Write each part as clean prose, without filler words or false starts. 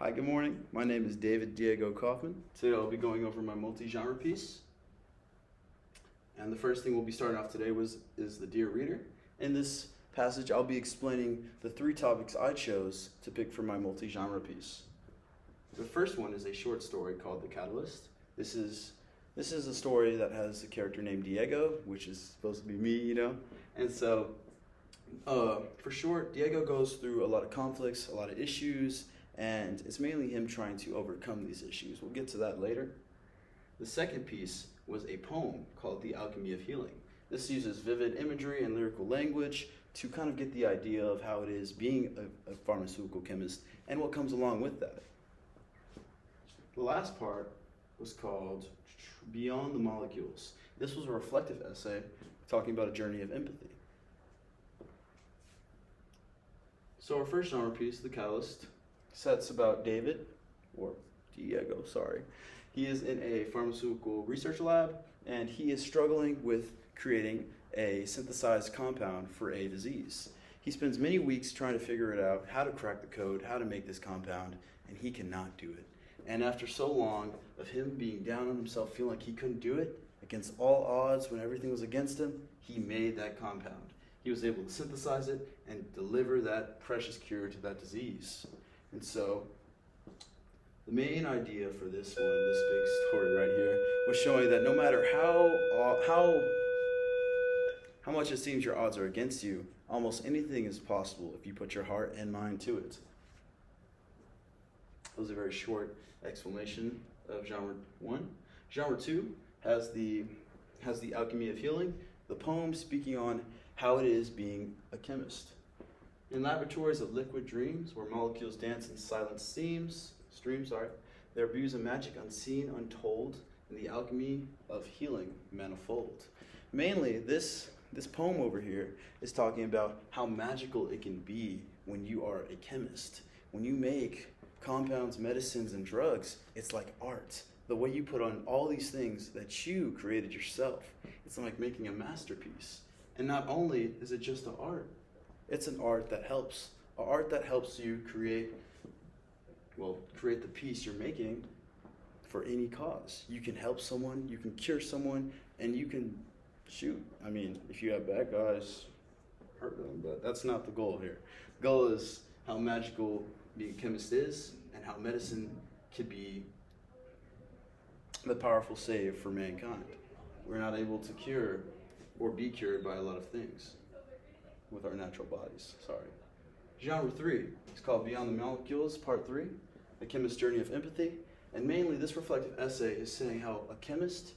Hi, good morning. My name is David Diego Kaufman. Today I'll be going over my multi-genre piece. And the first thing we'll be starting off today is the Dear Reader. In this passage, I'll be explaining the three topics I chose to pick for my multi-genre piece. The first one is a short story called The Catalyst. This is a story that has a character named Diego, which is supposed to be me. And so, for short, Diego goes through a lot of conflicts, a lot of issues, and it's mainly him trying to overcome these issues. We'll get to that later. The second piece was a poem called The Alchemy of Healing. This uses vivid imagery and lyrical language to kind of get the idea of how it is being a pharmaceutical chemist and what comes along with that. The last part was called Beyond the Molecules. This was a reflective essay talking about a journey of empathy. So our first genre piece, The Catalyst, sets about David, or Diego, sorry. He is in a pharmaceutical research lab, and he is struggling with creating a synthesized compound for a disease. He spends many weeks trying to figure it out, how to crack the code, how to make this compound, and he cannot do it. And after so long of him being down on himself, feeling like he couldn't do it, against all odds, when everything was against him, he made that compound. He was able to synthesize it and deliver that precious cure to that disease. And so, the main idea for this big story right here, was showing that no matter how much it seems your odds are against you, almost anything is possible if you put your heart and mind to it. That was a very short explanation of genre 1. Genre 2 has the Alchemy of Healing, the poem speaking on how it is being a chemist. In laboratories of liquid dreams, where molecules dance in silent streams, there are views of magic unseen, untold, and the alchemy of healing manifold. Mainly, this poem over here is talking about how magical it can be when you are a chemist. When you make compounds, medicines, and drugs, it's like art. The way you put on all these things that you created yourself, it's like making a masterpiece. And not only is it just an art, it's an art that helps you create the piece you're making for any cause. You can help someone, you can cure someone, and you can shoot. I mean, if you have bad guys, hurt them, but that's not the goal here. The goal is how magical being a chemist is and how medicine could be the powerful save for mankind. We're not able to cure or be cured by a lot of things with our natural bodies, Genre 3 is called Beyond the Molecules, Part 3, The Chemist's Journey of Empathy. And mainly this reflective essay is saying how a chemist,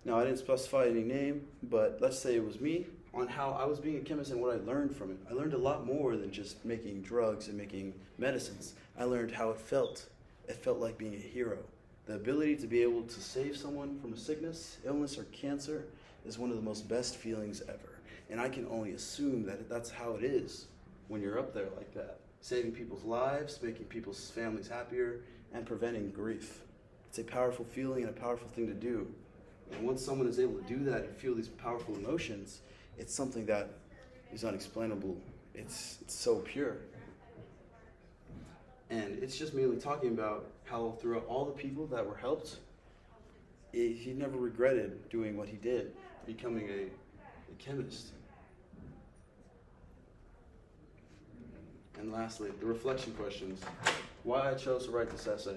now I didn't specify any name, but let's say it was me, on how I was being a chemist and what I learned from it. I learned a lot more than just making drugs and making medicines. I learned how it felt. It felt like being a hero. The ability to be able to save someone from a sickness, illness, or cancer is one of the most best feelings ever. And I can only assume that that's how it is when you're up there like that. Saving people's lives, making people's families happier, and preventing grief. It's a powerful feeling and a powerful thing to do. And once someone is able to do that and feel these powerful emotions, it's something that is unexplainable. It's so pure. And it's just mainly talking about how throughout all the people that were helped, he never regretted doing what he did, becoming a chemist. And lastly, the reflection questions. Why I chose to write this essay.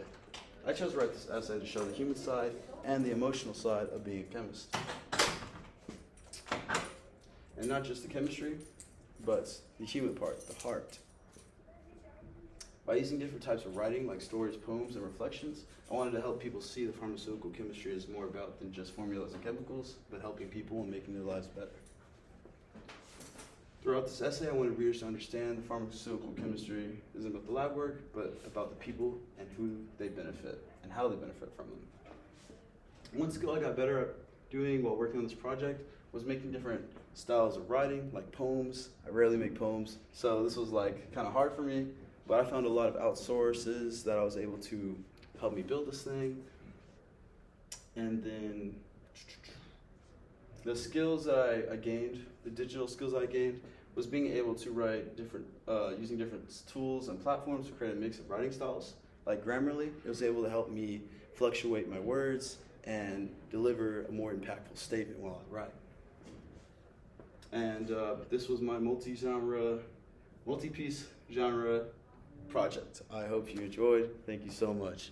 I chose to write this essay to show the human side and the emotional side of being a chemist. And not just the chemistry, but the human part, the heart. By using different types of writing, like stories, poems, and reflections, I wanted to help people see the pharmaceutical chemistry is more about than just formulas and chemicals, but helping people and making their lives better. Throughout this essay, I wanted readers to understand the pharmaceutical chemistry isn't about the lab work, but about the people and who they benefit and how they benefit from them. One skill I got better at doing while working on this project was making different styles of writing, like poems. I rarely make poems, so this was kind of hard for me, but I found a lot of outsources that I was able to help me build this thing. And then the skills that I gained, the digital skills I gained, was being able to write using different tools and platforms to create a mix of writing styles. Like Grammarly, it was able to help me fluctuate my words and deliver a more impactful statement while I write. And this was my multi-piece genre project. I hope you enjoyed. Thank you so much.